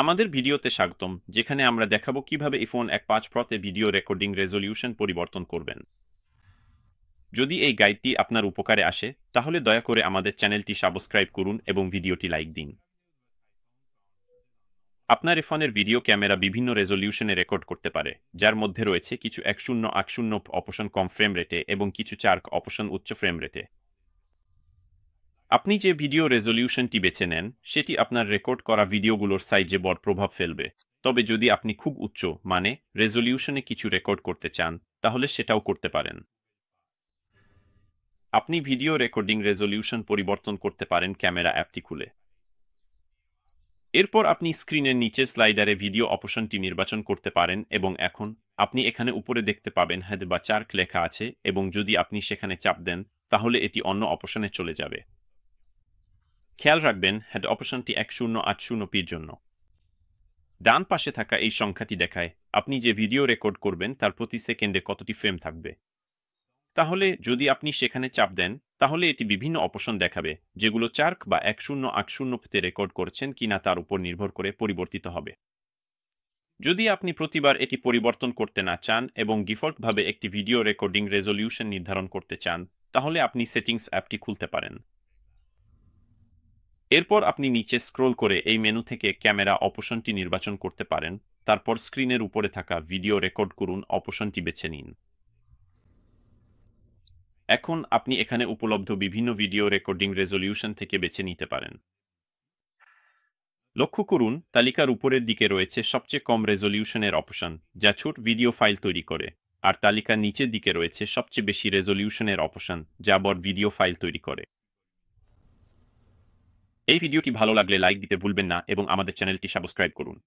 আমাদের ভিডিওতে স্বাগতম, যেখানে আমরা দেখাবো কিভাবে iPhone 15 Pro-তে ভিডিও রেকর্ডিং রেজলিউশন পরিবর্তন করবেন। যদি এই গাইডটি আপনার উপকারে আসে, তাহলে দয়া করে আমাদের চ্যানেলটি সাবস্ক্রাইব করুন এবং ভিডিওটি লাইক দিন। আপনার iPhone-এর ভিডিও ক্যামেরা বিভিন্ন রেজলিউশনে রেকর্ড করতে পারে, যার মধ্যে রয়েছে কিছু 1080 অপশন কম ফ্রেম রেটে এবং কিছু 4K অপশন উচ্চ ফ্রেম রেটে। আপনি যে ভিডিও রেজলিউশনটি বেছে নেন, সেটি আপনার রেকর্ড করা ভিডিওগুলোর সাইজে বড় প্রভাব ফেলবে। তবে যদি আপনি খুব উচ্চ রেজলিউশনে কিছু রেকর্ড করতে চান, তাহলে সেটাও করতে পারেন। আপনি ভিডিও রেকর্ডিং রেজলিউশন পরিবর্তন করতে পারেন ক্যামেরা অ্যাপটি খুলে। এরপর আপনি স্ক্রিনের নিচে স্লাইডারে ভিডিও অপশনটি নির্বাচন করতে পারেন এবং এখন আপনি এখানে উপরে দেখতে পাবেন হেড বা 4K লেখা আছে, এবং যদি আপনি সেখানে চাপ দেন, তাহলে এটি অন্য অপশনে চলে যাবে। খেয়াল রাখবেন, হেড অপশনটি 1080p-র জন্য। ডান পাশে থাকা এই সংখ্যাটি দেখায় আপনি যে ভিডিও রেকর্ড করবেন তার প্রতি সেকেন্ডে কতটি ফ্রেম থাকবে। তাহলে যদি আপনি সেখানে চাপ দেন, তাহলে এটি বিভিন্ন অপশন দেখাবে, যেগুলো 4K বা 1080p-তে রেকর্ড করছেন কিনা তার উপর নির্ভর করে পরিবর্তিত হবে। যদি আপনি প্রতিবার এটি পরিবর্তন করতে না চান এবং ডিফল্টভাবে একটি ভিডিও রেকর্ডিং রেজলিউশন নির্ধারণ করতে চান, তাহলে আপনি সেটিংস অ্যাপটি খুলতে পারেন। এরপর আপনি নিচে স্ক্রল করে এই মেনু থেকে ক্যামেরা অপশনটি নির্বাচন করতে পারেন, তারপর স্ক্রিনের উপরে থাকা ভিডিও রেকর্ড করুন অপশনটি বেছে নিন। এখন আপনি এখানে উপলব্ধ বিভিন্ন ভিডিও রেকর্ডিং রেজলিউশন থেকে বেছে নিতে পারেন। লক্ষ্য করুন, তালিকার উপরের দিকে রয়েছে সবচেয়ে কম রেজলিউশনের অপশন, যা ছোট ভিডিও ফাইল তৈরি করে, আর তালিকার নিচের দিকে রয়েছে সবচেয়ে বেশি রেজলিউশনের অপশন, যা বড় ভিডিও ফাইল তৈরি করে। এই ভিডিওটি ভালো লাগলে লাইক দিতে ভুলবেন না এবং আমাদের চ্যানেলটি সাবস্ক্রাইব করুন।